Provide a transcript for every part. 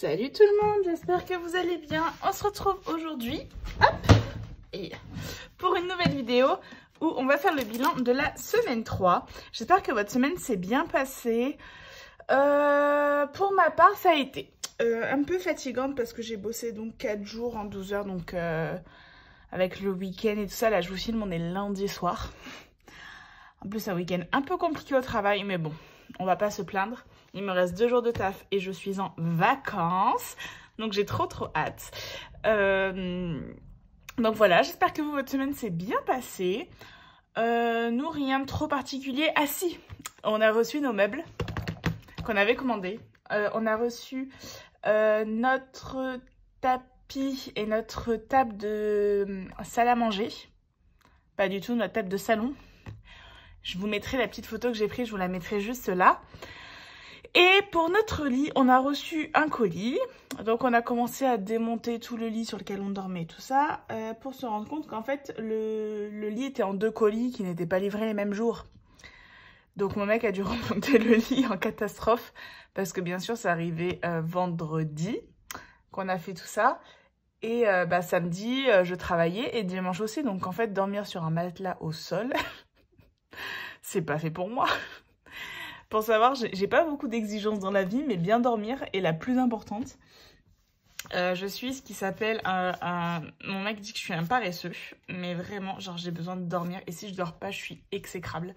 Salut tout le monde, j'espère que vous allez bien. On se retrouve aujourd'hui pour une nouvelle vidéo où on va faire le bilan de la semaine 3. J'espère que votre semaine s'est bien passée. Pour ma part, ça a été un peu fatigante parce que j'ai bossé donc 4 jours en 12 heures. Donc avec le week-end et tout ça, là je vous filme, on est lundi soir. En plus, un week-end un peu compliqué au travail, mais bon, on va pas se plaindre. Il me reste 2 jours de taf et je suis en vacances. Donc j'ai trop hâte. Donc voilà, j'espère que vous, votre semaine s'est bien passée. Nous, rien de trop particulier. Ah si, on a reçu nos meubles qu'on avait commandés. On a reçu notre tapis et notre table de salle à manger. Pas du tout, notre table de salon. Je vous mettrai la petite photo que j'ai prise, je vous la mettrai juste là. Et pour notre lit, on a reçu un colis. Donc on a commencé à démonter tout le lit sur lequel on dormait, tout ça, pour se rendre compte qu'en fait, le lit était en 2 colis qui n'étaient pas livrés les mêmes jours. Donc mon mec a dû remonter le lit en catastrophe, parce que bien sûr, ça arrivait vendredi qu'on a fait tout ça. Et samedi, je travaillais et dimanche aussi. Donc en fait, dormir sur un matelas au sol, c'est pas fait pour moi. Pour savoir, j'ai pas beaucoup d'exigences dans la vie, mais bien dormir est la plus importante. Je suis ce qui s'appelle mon mec dit que je suis un paresseux, mais vraiment, genre j'ai besoin de dormir. Et si je dors pas, je suis exécrable.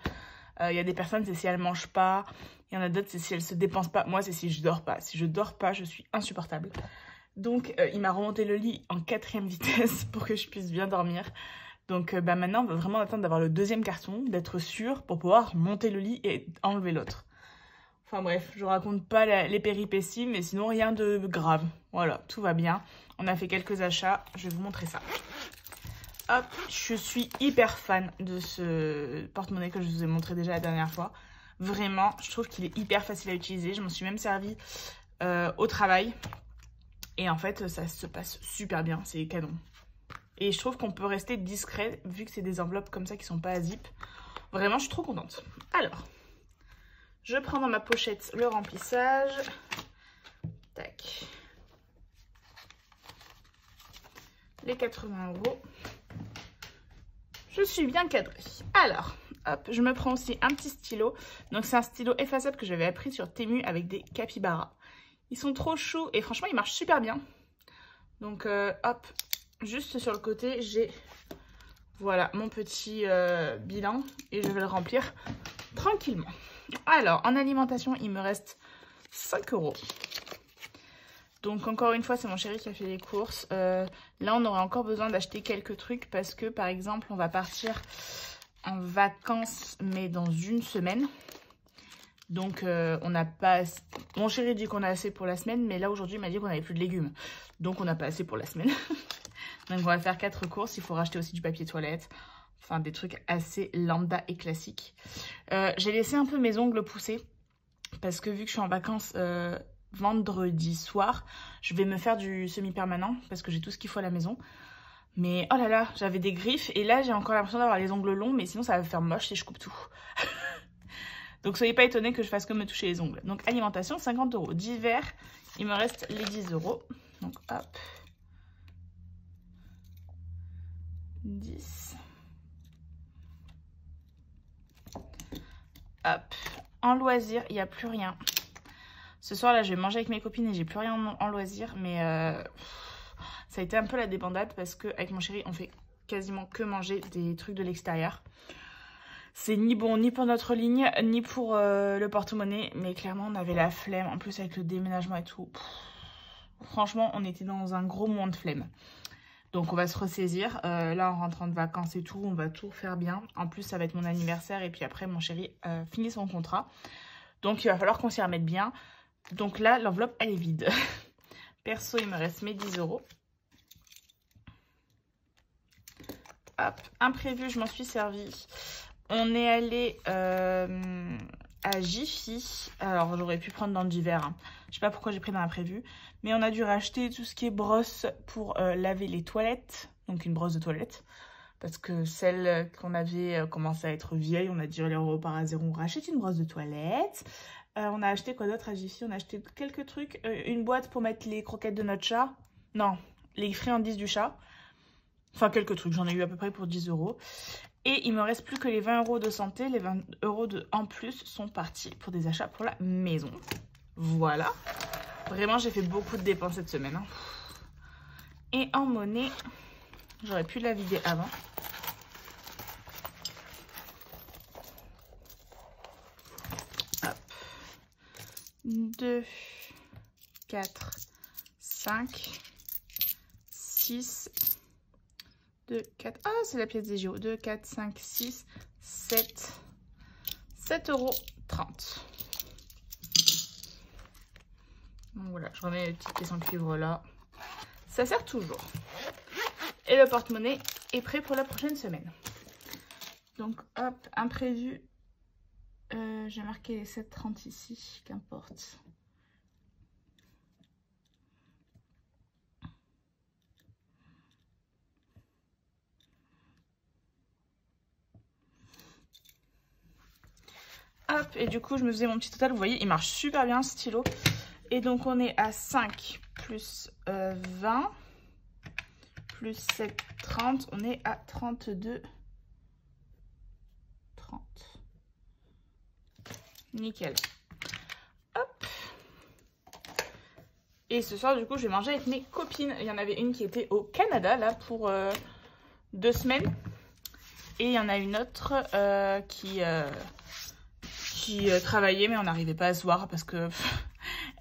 Y a des personnes, c'est si elles mangent pas. Il y en a d'autres, c'est si elles se dépensent pas. Moi, c'est si je dors pas. Si je dors pas, je suis insupportable. Donc, il m'a remonté le lit en 4e vitesse pour que je puisse bien dormir. Donc maintenant, on va vraiment attendre d'avoir le 2e carton, d'être sûr pour pouvoir monter le lit et enlever l'autre. Enfin bref, je raconte pas les péripéties, mais sinon rien de grave. Voilà, tout va bien. On a fait quelques achats, je vais vous montrer ça. Hop, je suis hyper fan de ce porte-monnaie que je vous ai montré déjà la dernière fois. Vraiment, je trouve qu'il est hyper facile à utiliser. Je m'en suis même servi au travail. Et en fait, ça se passe super bien, c'est canon. Et je trouve qu'on peut rester discret vu que c'est des enveloppes comme ça qui sont pas à zip. Vraiment, je suis trop contente. Alors, je prends dans ma pochette le remplissage. Tac. Les 80 €. Je suis bien cadrée. Alors, hop, je me prends aussi un petit stylo. Donc, c'est un stylo effaçable que j'avais appris sur Temu avec des capybaras. Ils sont trop choux et franchement, ils marchent super bien. Donc, hop. Juste sur le côté, j'ai voilà mon petit bilan et je vais le remplir tranquillement. Alors, en alimentation, il me reste 5 €. Donc, encore une fois, c'est mon chéri qui a fait les courses. Là, on aurait encore besoin d'acheter quelques trucs parce que, par exemple, on va partir en vacances, mais dans 1 semaine. Donc, on n'a pas... Mon chéri dit qu'on a assez pour la semaine, mais là, aujourd'hui, il m'a dit qu'on n'avait plus de légumes. Donc, on n'a pas assez pour la semaine. Donc, on va faire 4 courses. Il faut racheter aussi du papier toilette. Enfin, des trucs assez lambda et classiques. J'ai laissé un peu mes ongles pousser. Parce que vu que je suis en vacances vendredi soir, je vais me faire du semi-permanent. Parce que j'ai tout ce qu'il faut à la maison. Mais oh là là, j'avais des griffes. Et là, j'ai encore l'impression d'avoir les ongles longs. Mais sinon, ça va me faire moche si je coupe tout. Donc, soyez pas étonnés que je fasse comme me toucher les ongles. Donc, alimentation, 50 €. D'hiver, il me reste les 10 €. Donc, hop. 10. Hop. En loisir, il n'y a plus rien. Ce soir, là, je vais manger avec mes copines et j'ai plus rien en loisir. Mais ça a été un peu la débandade parce qu'avec mon chéri, on fait quasiment que manger des trucs de l'extérieur. C'est ni bon ni pour notre ligne, ni pour le porte-monnaie. Mais clairement, on avait la flemme. En plus, avec le déménagement et tout. Franchement, on était dans un gros moment de flemme. Donc, on va se ressaisir. Là, en rentrant de vacances et tout, on va tout faire bien. En plus, ça va être mon anniversaire. Et puis après, mon chéri finit son contrat. Donc, il va falloir qu'on s'y remette bien. Donc là, l'enveloppe, elle est vide. Perso, il me reste mes 10 €. Hop, imprévu, je m'en suis servi. On est allé à Jiffy. Alors, j'aurais pu prendre dans le d'hiver. Hein. Je sais pas pourquoi j'ai pris dans l'imprévu. Mais on a dû racheter tout ce qui est brosse pour laver les toilettes. Donc, une brosse de toilette. Parce que celle qu'on avait commencé à être vieille, on a dit allez, on repart à zéro, on rachète une brosse de toilette. On a acheté quoi d'autre à Jiffy? On a acheté quelques trucs. Une boîte pour mettre les croquettes de notre chat. Non, les friandises du chat. Enfin, quelques trucs. J'en ai eu à peu près pour 10 €. Et il me reste plus que les 20 € de santé. Les 20 € en plus sont partis pour des achats pour la maison. Voilà. Vraiment, j'ai fait beaucoup de dépenses cette semaine. Hein. Et en monnaie, j'aurais pu la vider avant. Hop. 2, 4, 5, 6, 2, 4... Ah, c'est la pièce des JO. 2, 4, 5, 6, 7... 7,30 €. Donc voilà, je remets les petites pièces en cuivre là. Ça sert toujours. Et le porte-monnaie est prêt pour la prochaine semaine. Donc hop, imprévu. J'ai marqué les 7,30 ici, qu'importe. Hop, et du coup, je me faisais mon petit total. Vous voyez, il marche super bien, ce stylo. Et donc, on est à 5 plus 20 plus 7, 30. On est à 32, 30. Nickel. Hop. Et ce soir, du coup, je vais manger avec mes copines. Il y en avait une qui était au Canada, là, pour 2 semaines. Et il y en a une autre qui travaillait, mais on n'arrivait pas à se voir parce que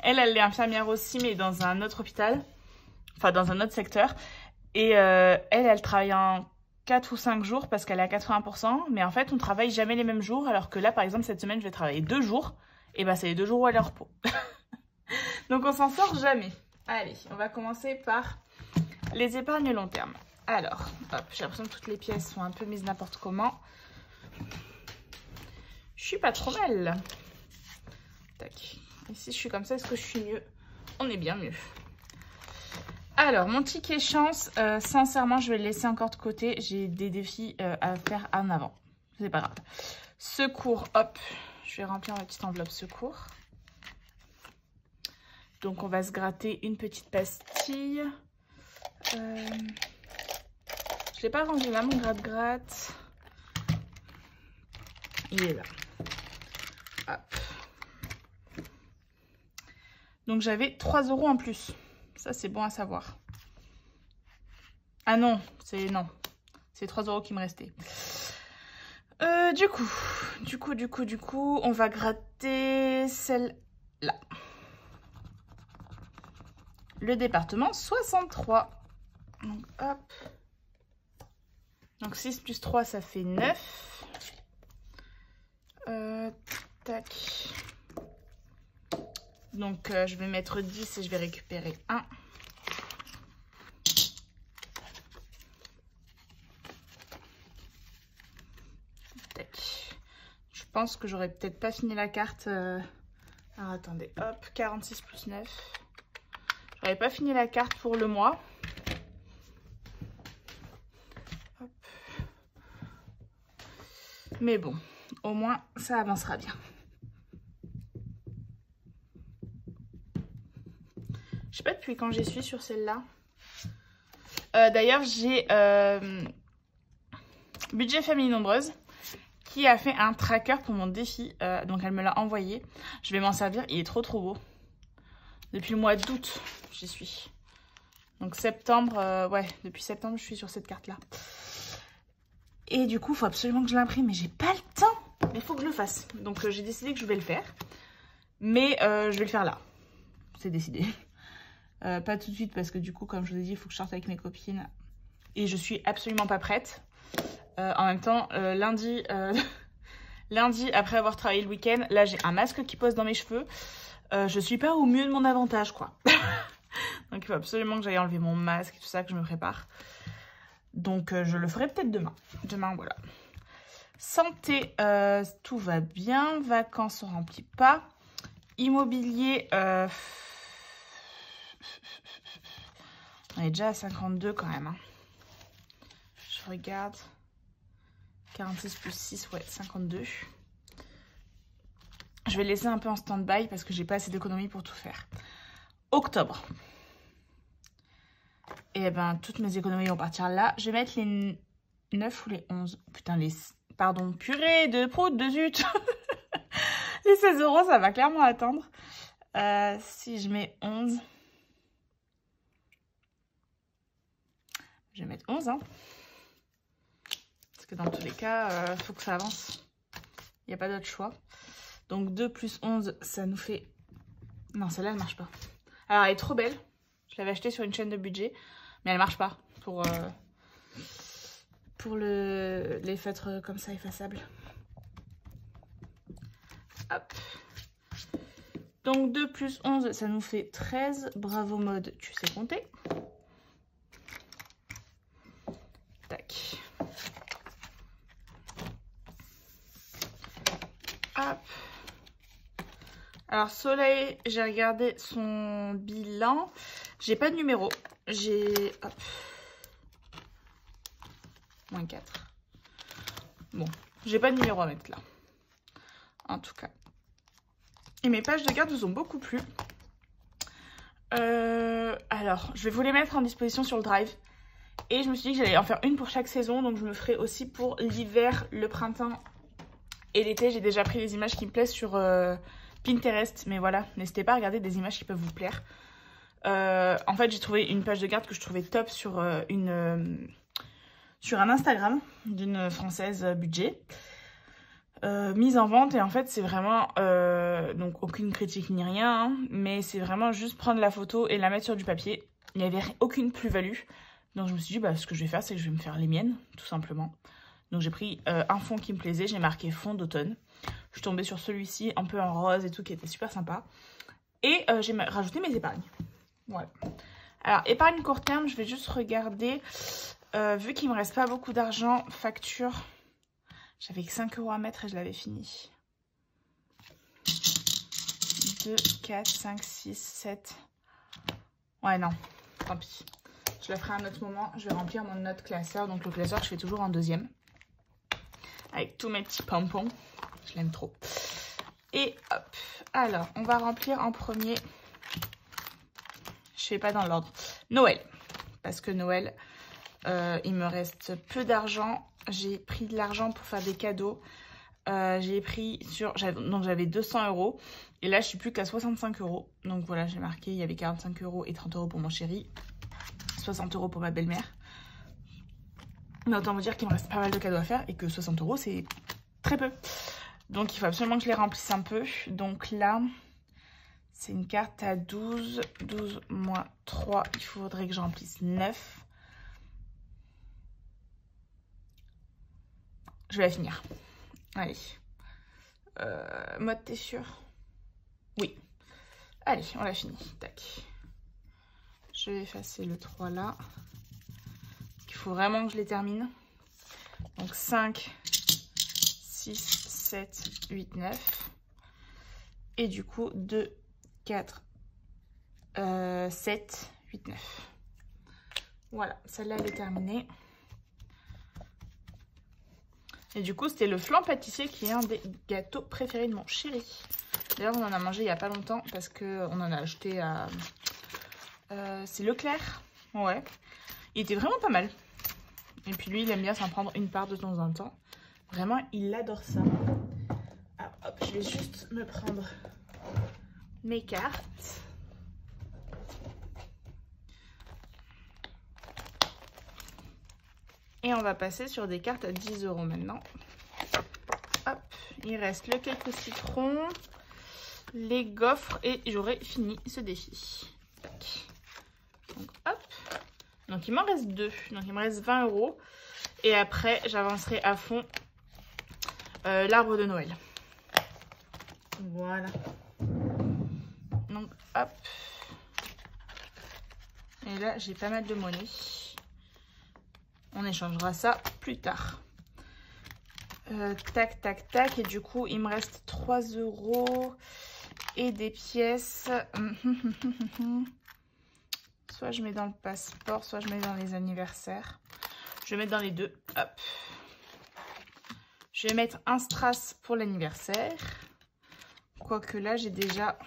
elle est infirmière aussi, mais dans un autre hôpital, enfin dans un autre secteur. Et elle travaille en 4 ou 5 jours parce qu'elle est à 80%, mais en fait on travaille jamais les mêmes jours, alors que là par exemple cette semaine je vais travailler 2 jours, et ben c'est les 2 jours où elle est en repos. Donc on s'en sort jamais. Allez, on va commencer par les épargnes long terme. Alors, hop, j'ai l'impression que toutes les pièces sont un peu mises n'importe comment. Je suis pas trop mal. Tac. Et si je suis comme ça, est-ce que je suis mieux? On est bien mieux. Alors, mon ticket chance, sincèrement, je vais le laisser encore de côté. J'ai des défis à faire en avant. C'est pas grave. Secours, hop. Je vais remplir ma petite enveloppe secours. Donc, on va se gratter une petite pastille. Je l'ai pas rendu là, mon gratte-gratte. Il est là. Hop. Donc j'avais 3 € en plus. Ça c'est bon à savoir. Ah non, c'est 3 € qui me restaient. Du coup, on va gratter celle-là. Le département 63. Donc hop. Donc 6 plus 3, ça fait 9. Tac. Donc je vais mettre 10 et je vais récupérer 1. Tac. Je pense que j'aurais peut-être pas fini la carte. Alors attendez, hop, 46 plus 9. J'aurais pas fini la carte pour le mois. Hop. Mais bon, au moins ça avancera bien. Je sais pas depuis quand j'y suis sur celle-là. D'ailleurs, j'ai Budget Famille Nombreuse qui a fait un tracker pour mon défi. Donc, elle me l'a envoyé. Je vais m'en servir. Il est trop beau. Depuis le mois d'août, j'y suis. Donc, septembre, ouais, depuis septembre, je suis sur cette carte-là. Et du coup, il faut absolument que je l'imprime. Mais j'ai pas le temps. Mais il faut que je le fasse. Donc, j'ai décidé que je vais le faire. Mais je vais le faire là. C'est décidé. Pas tout de suite parce que du coup, comme je vous ai dit, il faut que je sorte avec mes copines. Et je suis absolument pas prête. En même temps, lundi, après avoir travaillé le week-end, là j'ai un masque qui pose dans mes cheveux. Je suis pas au mieux de mon avantage, quoi. Donc il faut absolument que j'aille enlever mon masque et tout ça, que je me prépare. Donc je le ferai peut-être demain. Demain, voilà. Santé, tout va bien. Vacances, on remplit pas. Immobilier, on est déjà à 52 quand même. Hein. Je je regarde. 46 plus 6, ouais, 52. Je vais laisser un peu en stand-by parce que j'ai pas assez d'économie pour tout faire. Octobre. Et ben, toutes mes économies vont partir là. Je vais mettre les 9 ou les 11. Putain, les... Pardon, purée de prout, de zut. Les 16 €, ça va clairement attendre. Si je mets 11... Je vais mettre 11, hein. Parce que dans tous les cas, faut que ça avance. Il n'y a pas d'autre choix. Donc 2 plus 11, ça nous fait... Non, celle-là, elle marche pas. Alors, elle est trop belle. Je l'avais achetée sur une chaîne de budget. Mais elle marche pas pour les feutres comme ça, effaçables. Hop. Donc 2 plus 11, ça nous fait 13. Bravo mode, tu sais compter. Tac. Hop. Alors Soleil, j'ai regardé son bilan. J'ai pas de numéro. J'ai... Hop. Moins 4. Bon, j'ai pas de numéro à mettre là. En tout cas. Et mes pages de garde vous ont beaucoup plu. Alors, je vais vous les mettre en disposition sur le drive. Et je me suis dit que j'allais en faire une pour chaque saison. Donc je me ferai aussi pour l'hiver, le printemps et l'été. J'ai déjà pris les images qui me plaisent sur Pinterest. Mais voilà, n'hésitez pas à regarder des images qui peuvent vous plaire. En fait, j'ai trouvé une page de garde que je trouvais top sur, sur un Instagram d'une Française budget. Mise en vente et en fait c'est vraiment donc aucune critique ni rien hein, mais c'est vraiment juste prendre la photo et la mettre sur du papier. Il n'y avait aucune plus-value donc je me suis dit bah, ce que je vais faire c'est que je vais me faire les miennes tout simplement. Donc j'ai pris un fond qui me plaisait, j'ai marqué fond d'automne. Je suis tombée sur celui-ci un peu en rose et tout qui était super sympa et j'ai rajouté mes épargnes. Voilà. Alors épargne court terme, je vais juste regarder vu qu'il me reste pas beaucoup d'argent, facture. J'avais que 5 € à mettre et je l'avais fini. 2, 4, 5, 6, 7. Ouais, non. Tant pis. Je le ferai à un autre moment. Je vais remplir mon autre classeur. Donc, le classeur que je fais toujours en deuxième. Avec tous mes petits pompons. Je l'aime trop. Et hop. Alors, on va remplir en premier. Je fais pas dans l'ordre. Noël. Parce que Noël, il me reste peu d'argent. J'ai pris de l'argent pour faire des cadeaux. J'ai pris sur... Donc j'avais 200 €. Et là, je suis plus qu'à 65 €. Donc voilà, j'ai marqué, il y avait 45 € et 30 € pour mon chéri. 60 € pour ma belle-mère. Mais autant vous dire qu'il me reste pas mal de cadeaux à faire. Et que 60 €, c'est très peu. Donc il faut absolument que je les remplisse un peu. Donc là, c'est une carte à 12. 12 moins 3. Il faudrait que je remplisse 9. Je vais la finir. Allez. Mode, t'es sûr? Oui. Allez, on l'a fini. Tac. Je vais effacer le 3 là. Il faut vraiment que je les termine. Donc 5, 6, 7, 8, 9. Et du coup, 2, 4, 7, 8, 9. Voilà, celle-là, elle est terminée. Et du coup, c'était le flan pâtissier qui est un des gâteaux préférés de mon chéri. D'ailleurs, on en a mangé il n'y a pas longtemps parce qu'on en a acheté à... c'est Leclerc. Ouais. Il était vraiment pas mal. Et puis lui, il aime bien s'en prendre une part de temps en temps. Vraiment, il adore ça. Alors, hop, je vais juste me prendre mes cartes. Et on va passer sur des cartes à 10 € maintenant. Hop, il reste le cake au citron, les gaufres et j'aurai fini ce défi. Tac. Donc hop. Donc il m'en reste 2. Donc il me reste 20 €. Et après, j'avancerai à fond l'arbre de Noël. Voilà. Donc hop. Et là, j'ai pas mal de monnaie. On échangera ça plus tard. Tac, tac, tac. Et du coup, il me reste 3 € et des pièces. Soit je mets dans le passeport, soit je mets dans les anniversaires. Je vais mettre dans les deux. Hop. Je vais mettre un strass pour l'anniversaire. Quoique là, j'ai déjà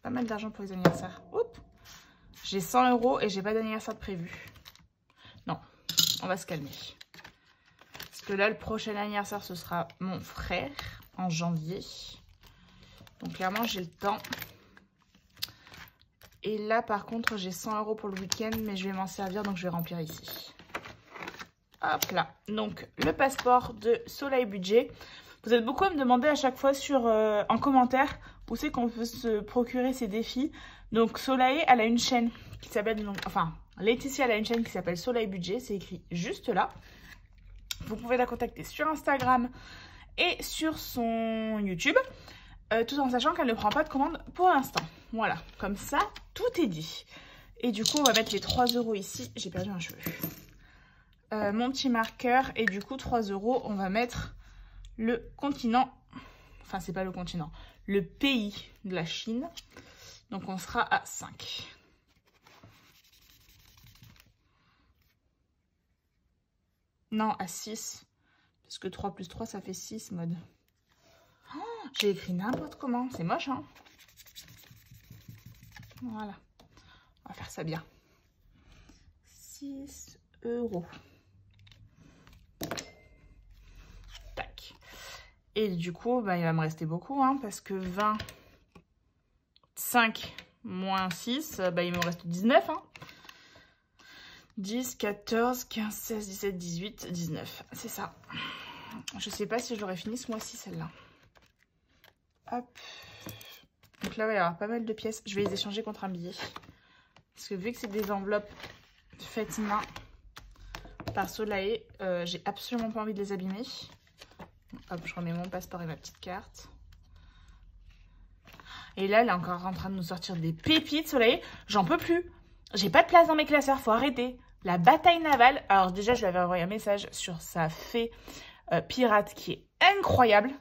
pas mal d'argent pour les anniversaires. Oups. J'ai 100 € et j'ai pas d'anniversaire de prévu. Non, on va se calmer. Parce que là, le prochain anniversaire, ce sera mon frère en janvier. Donc clairement, j'ai le temps. Et là, par contre, j'ai 100 € pour le week-end, mais je vais m'en servir, donc je vais remplir ici. Hop là. Donc, le passeport de Soleil Budget. Vous êtes beaucoup à me demander à chaque fois en commentaire où c'est qu'on peut se procurer ces défis. Donc, Soleil, elle a une chaîne qui s'appelle... Enfin, Laetitia, elle a une chaîne qui s'appelle Soleil Budget. C'est écrit juste là. Vous pouvez la contacter sur Instagram et sur son YouTube. Tout en sachant qu'elle ne prend pas de commande pour l'instant. Voilà, comme ça, tout est dit. Et du coup, on va mettre les 3 € ici. J'ai perdu un cheveu. Mon petit marqueur. Et du coup, 3 €, on va mettre le continent. Enfin, c'est pas le continent. Le pays de la Chine. Donc, on sera à 5. Non, à 6. Parce que 3 plus 3, ça fait 6, mode. Oh, j'ai écrit n'importe comment. C'est moche, hein? Voilà. On va faire ça bien. 6 €. Tac. Et du coup, bah, il va me rester beaucoup, hein, parce que 25 moins 6, bah, il me reste 19. Hein. 10, 14, 15, 16, 17, 18, 19. C'est ça. Je sais pas si je l'aurais fini ce mois-ci, celle-là. Hop. Donc là, il va y avoir pas mal de pièces. Je vais les échanger contre un billet. Parce que vu que c'est des enveloppes faites main par Soleil, j'ai absolument pas envie de les abîmer. Hop, je remets mon passeport et ma petite carte. Et là, elle est encore en train de nous sortir des pépites, Soleil. J'en peux plus. J'ai pas de place dans mes classeurs, faut arrêter. La bataille navale. Alors déjà, je lui avais envoyé un message sur sa fée pirate qui est incroyable.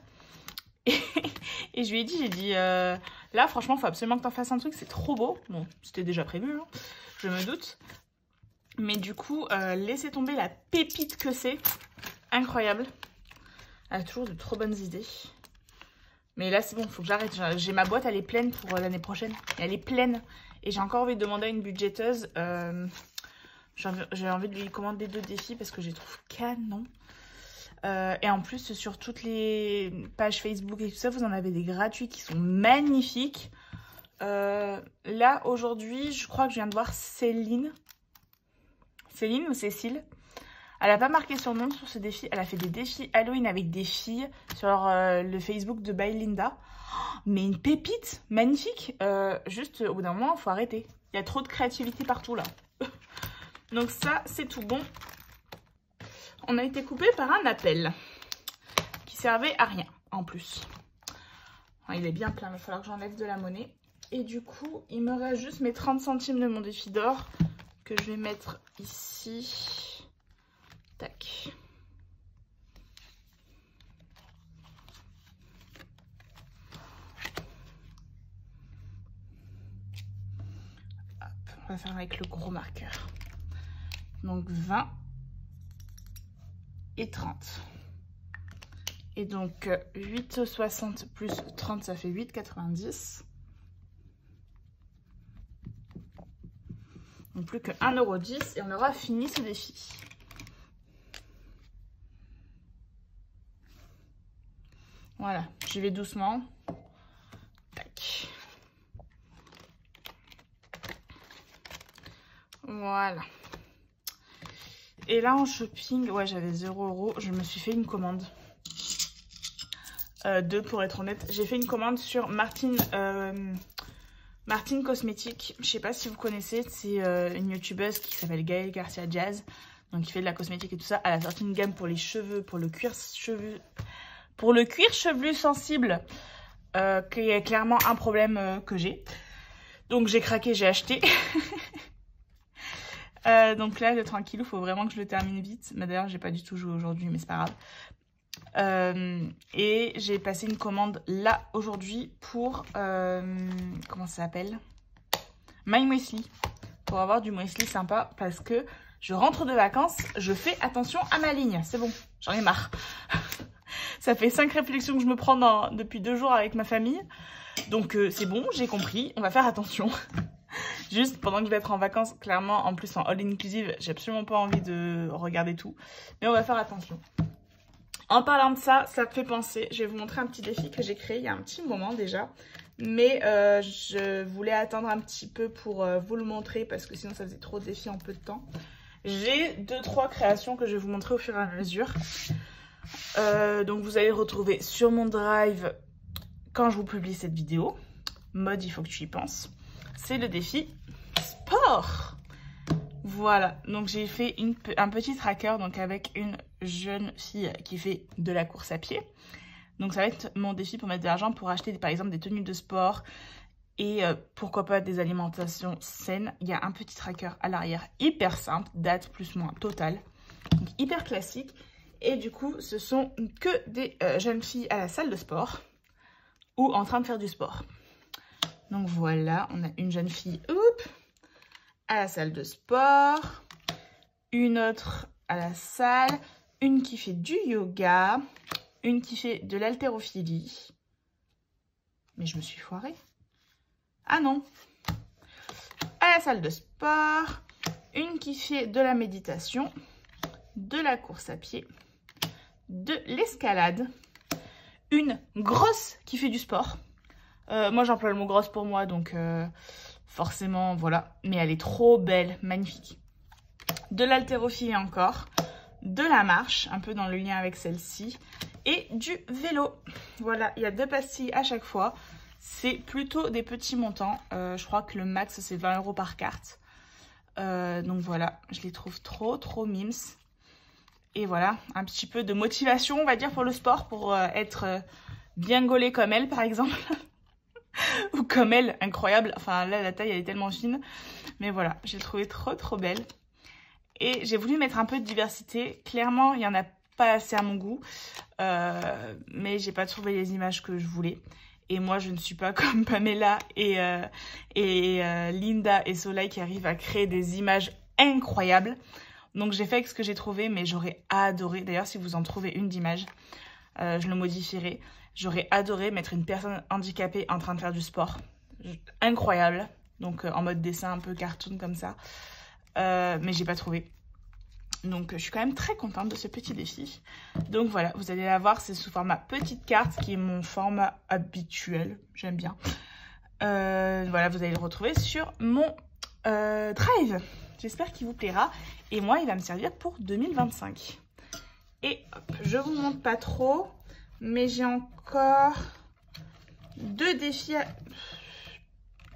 Et je lui ai dit, là, franchement, faut absolument que t'en fasses un truc, c'est trop beau. Bon, c'était déjà prévu, hein, je me doute. Mais du coup, laissez tomber la pépite que c'est. Incroyable. Elle a toujours de trop bonnes idées. Mais là, c'est bon, faut que j'arrête. J'ai ma boîte, elle est pleine pour l'année prochaine. Elle est pleine. Et j'ai encore envie de demander à une budgéteuse. J'ai envie de lui commander 2 défis parce que je les trouve canon. Et en plus, sur toutes les pages Facebook et tout ça, vous en avez des gratuits qui sont magnifiques. Là, aujourd'hui, je crois que je viens de voir Céline. Céline ou Cécile. Elle n'a pas marqué son nom sur ce défi. Elle a fait des défis Halloween avec des filles sur le Facebook de By Linda. Mais une pépite magnifique. Juste, au bout d'un moment, il faut arrêter. Il y a trop de créativité partout, là. Donc ça, c'est tout bon. On a été coupé par un appel qui servait à rien en plus. Enfin, il est bien plein, il va falloir que j'enlève de la monnaie. Et du coup, il me reste juste mes 30 centimes de mon défi d'or que je vais mettre ici. Tac. Hop, on va faire avec le gros marqueur. Donc 20. Et 30. Et donc 8,60 plus 30, ça fait 8,90. Donc plus que 1,10 € et on aura fini ce défi. Voilà, j'y vais doucement. Tac. Voilà. Et là, en shopping, ouais, j'avais 0 €. Je me suis fait une commande. 2 pour être honnête. J'ai fait une commande sur Martine Cosmétique. Je sais pas si vous connaissez. C'est une youtubeuse qui s'appelle Gaëlle Garcia Jazz. Donc, qui fait de la cosmétique et tout ça. Elle a sorti une gamme pour les cheveux, pour le cuir chevelu. Pour le cuir chevelu sensible. Qui est clairement un problème que j'ai. Donc, j'ai craqué, j'ai acheté. Donc là, le tranquille, il faut vraiment que je le termine vite. Mais d'ailleurs, j'ai pas du tout joué aujourd'hui, mais c'est pas grave. Et j'ai passé une commande là, aujourd'hui, pour... comment ça s'appelle? My Muesli. Pour avoir du muesli sympa, parce que Je rentre de vacances, je fais attention à ma ligne. C'est bon, j'en ai marre. Ça fait 5 réflexions que je me prends depuis 2 jours avec ma famille. Donc c'est bon, j'ai compris, on va faire attention. Juste pendant que je vais être en vacances, clairement, en plus en all-inclusive, j'ai absolument pas envie de regarder tout. Mais on va faire attention. En parlant de ça, ça me fait penser, je vais vous montrer un petit défi que j'ai créé il y a un petit moment déjà. Mais je voulais attendre un petit peu pour vous le montrer parce que sinon ça faisait trop de défis en peu de temps. J'ai 2-3 créations que je vais vous montrer au fur et à mesure. Donc vous allez le retrouver sur mon drive quand je vous publie cette vidéo. Mode, il faut que tu y penses. C'est le défi sport. Voilà, donc j'ai fait un petit tracker donc avec une jeune fille qui fait de la course à pied. Donc ça va être mon défi pour mettre de l'argent pour acheter par exemple des tenues de sport et pourquoi pas des alimentations saines. Il y a un petit tracker à l'arrière hyper simple, date plus moins totale, donc hyper classique. Et du coup ce sont que des jeunes filles à la salle de sport ou en train de faire du sport. Donc voilà, on a une jeune fille à la salle de sport, une autre à la salle, une qui fait du yoga, une qui fait de l'haltérophilie. Mais je me suis foirée. Ah non. À la salle de sport, une qui fait de la méditation, de la course à pied, de l'escalade, une grosse qui fait du sport. Moi j'emploie le mot grosse pour moi donc forcément voilà, mais elle est trop belle, magnifique. De l'haltérophilie encore, de la marche, un peu dans le lien avec celle-ci, et du vélo. Voilà, il y a 2 pastilles à chaque fois. C'est plutôt des petits montants. Je crois que le max c'est 20 € par carte. Donc voilà, je les trouve trop mimes. Et voilà, un petit peu de motivation on va dire pour le sport, pour être bien gaulée comme elle par exemple. Ou comme elle, incroyable. Enfin là la taille elle est tellement fine. Mais voilà, j'ai trouvé trop belle. Et j'ai voulu mettre un peu de diversité. Clairement il n'y en a pas assez à mon goût. Mais j'ai pas trouvé les images que je voulais. Et moi je ne suis pas comme Pamela et Linda et Soleil qui arrivent à créer des images incroyables. Donc j'ai fait avec ce que j'ai trouvé, mais j'aurais adoré. D'ailleurs si vous en trouvez une d'image, je le modifierai. J'aurais adoré mettre une personne handicapée en train de faire du sport. Incroyable. Donc en mode dessin un peu cartoon comme ça. Mais j'ai pas trouvé. Donc je suis quand même très contente de ce petit défi. Donc voilà, vous allez la voir, c'est sous format petite carte qui est mon format habituel. J'aime bien. Voilà, vous allez le retrouver sur mon drive. J'espère qu'il vous plaira. Et moi, il va me servir pour 2025. Et hop, je vous montre pas trop. Mais j'ai encore 2 défis,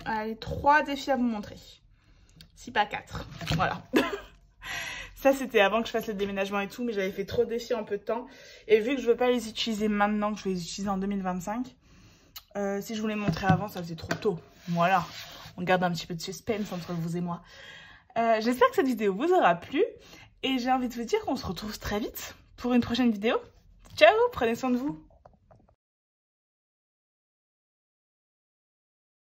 allez, 3 défis à vous montrer. Si pas 4, voilà. Ça c'était avant que je fasse le déménagement et tout, mais j'avais fait trop de défis en peu de temps. Et vu que je veux pas les utiliser maintenant, que je vais les utiliser en 2025, si je vous les montrais avant, ça faisait trop tôt. Voilà, on garde un petit peu de suspense entre vous et moi. J'espère que cette vidéo vous aura plu. Et j'ai envie de vous dire qu'on se retrouve très vite pour une prochaine vidéo. Ciao, prenez soin de vous.